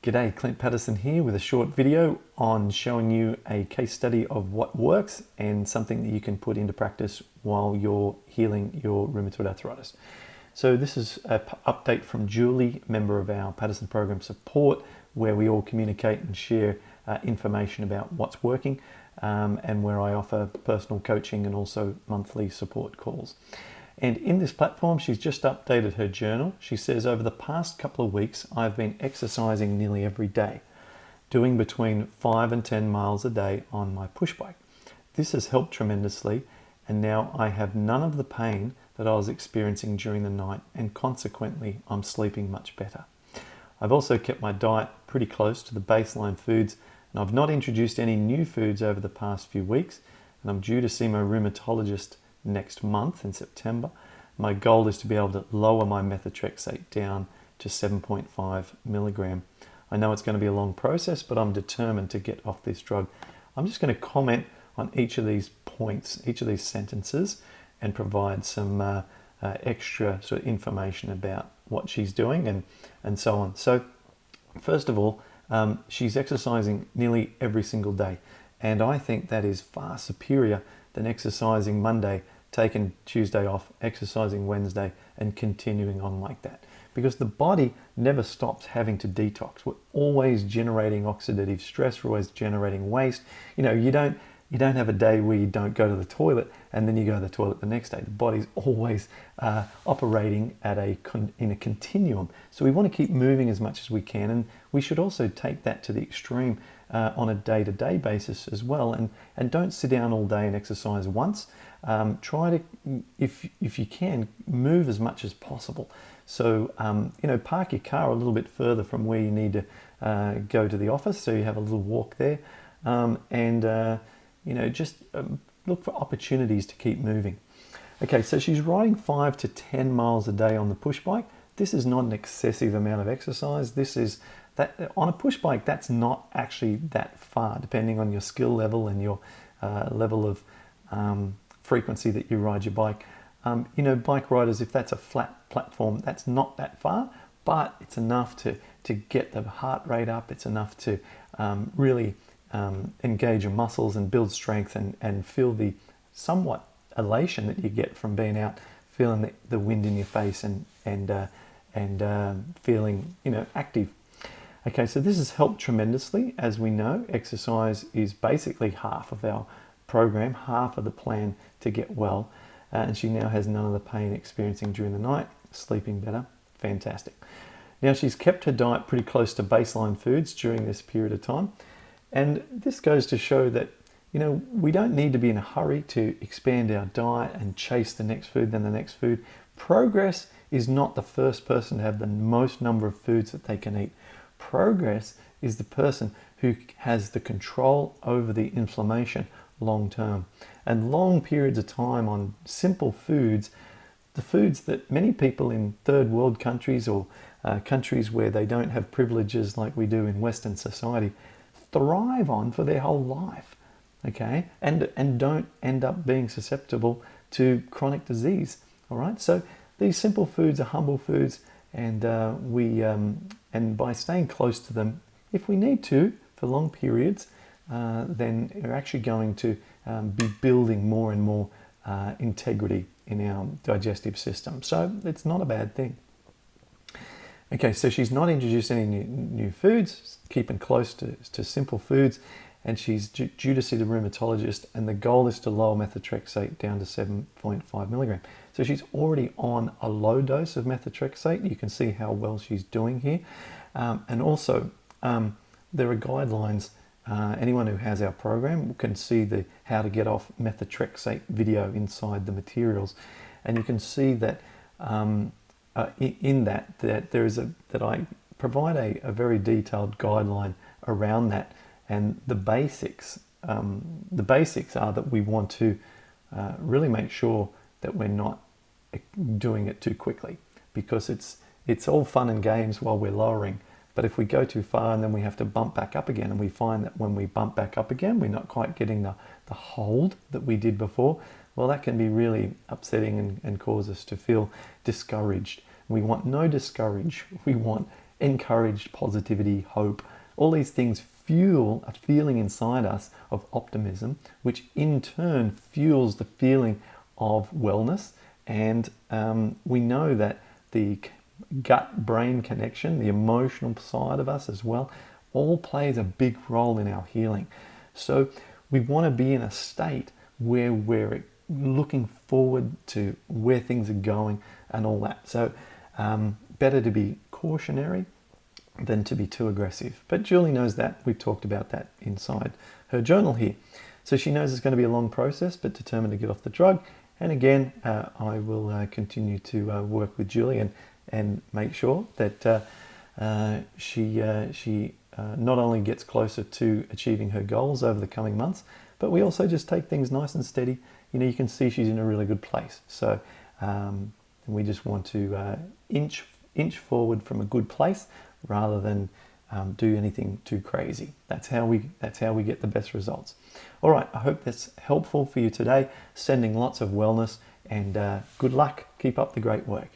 G'day, Clint Paddison here with a short video on showing you a case study of what works and something that you can put into practice while you're healing your rheumatoid arthritis. So this is an update from Julie, member of our Paddison program support, where we all communicate and share information about what's working and where I offer personal coaching and also monthly support calls. And in this platform, she's just updated her journal. She says, over the past couple of weeks, I've been exercising nearly every day, doing between 5 and 10 miles a day on my push bike. This has helped tremendously, and now I have none of the pain that I was experiencing during the night, and consequently, I'm sleeping much better. I've also kept my diet pretty close to the baseline foods, and I've not introduced any new foods over the past few weeks, and I'm due to see my rheumatologist next month in September. My goal is to be able to lower my methotrexate down to 7.5 milligram. I know it's going to be a long process, but I'm determined to get off this drug. I'm just going to comment on each of these points, each of these sentences, and provide some extra sort of information about what she's doing and so on. So first of all, she's exercising nearly every single day, and I think that is far superior than exercising Monday, taking Tuesday off, exercising Wednesday, and continuing on like that. Because the body never stops having to detox. We're always generating oxidative stress, we're always generating waste. You know, you don't have a day where you don't go to the toilet and then you go to the toilet the next day. The body's always operating at in a continuum. So we want to keep moving as much as we can, and we should also take that to the extreme on a day-to-day basis as well, and don't sit down all day and exercise once. Try to, if you can, move as much as possible. So park your car a little bit further from where you need to go to the office, so you have a little walk there, just look for opportunities to keep moving. Okay, so she's riding 5 to 10 miles a day on the push bike. This is not an excessive amount of exercise. This is that on a push bike, that's not actually that far, depending on your skill level and your level of frequency that you ride your bike. Bike riders, if that's a flat platform, that's not that far, but it's enough to get the heart rate up. It's enough to really engage your muscles and build strength and feel the somewhat elation that you get from being out, feeling the wind in your face and feeling active. Okay, so this has helped tremendously. As we know, exercise is basically half of our program, half of the plan to get well, and she now has none of the pain experiencing during the night, sleeping better. Fantastic. Now she's kept her diet pretty close to baseline foods during this period of time, and this goes to show that we don't need to be in a hurry to expand our diet and chase the next food, then the next food. Progress is not the first person to have the most number of foods that they can eat. Progress is the person who has the control over the inflammation long term. And long periods of time on simple foods, the foods that many people in third world countries or countries where they don't have privileges like we do in Western society thrive on for their whole life, okay? And don't end up being susceptible to chronic disease, all right? So these simple foods are humble foods, and and by staying close to them, if we need to, for long periods, then we're actually going to be building more and more integrity in our digestive system. So it's not a bad thing. Okay, so she's not introduced any new foods, keeping close to simple foods, and she's due to see the rheumatologist, and the goal is to lower methotrexate down to 7.5 milligram. So she's already on a low dose of methotrexate. You can see how well she's doing here. And also, there are guidelines. Anyone who has our program can see the how to get off methotrexate video inside the materials. And you can see that in that I provide a very detailed guideline around that. And the basics are that we want to really make sure that we're not doing it too quickly, because it's all fun and games while we're lowering. But if we go too far and then we have to bump back up again, and we find that when we bump back up again, we're not quite getting the hold that we did before, well, that can be really upsetting and cause us to feel discouraged. We want no discourage. We want encouraged positivity, hope. All these things fuel a feeling inside us of optimism, which in turn fuels the feeling of wellness. And we know that the gut-brain connection, the emotional side of us as well, all plays a big role in our healing. So we want to be in a state where we're looking forward to where things are going and all that. So better to be cautionary than to be too aggressive. But Julie knows that. We've talked about that inside her journal here. So she knows it's going to be a long process, but determined to get off the drug. And again, I will continue to work with Julie and make sure that she not only gets closer to achieving her goals over the coming months, but we also just take things nice and steady. You know, you can see she's in a really good place. So we just want to inch forward from a good place rather than do anything too crazy. That's how we get the best results. All right, I hope that's helpful for you today. Sending lots of wellness and good luck. Keep up the great work.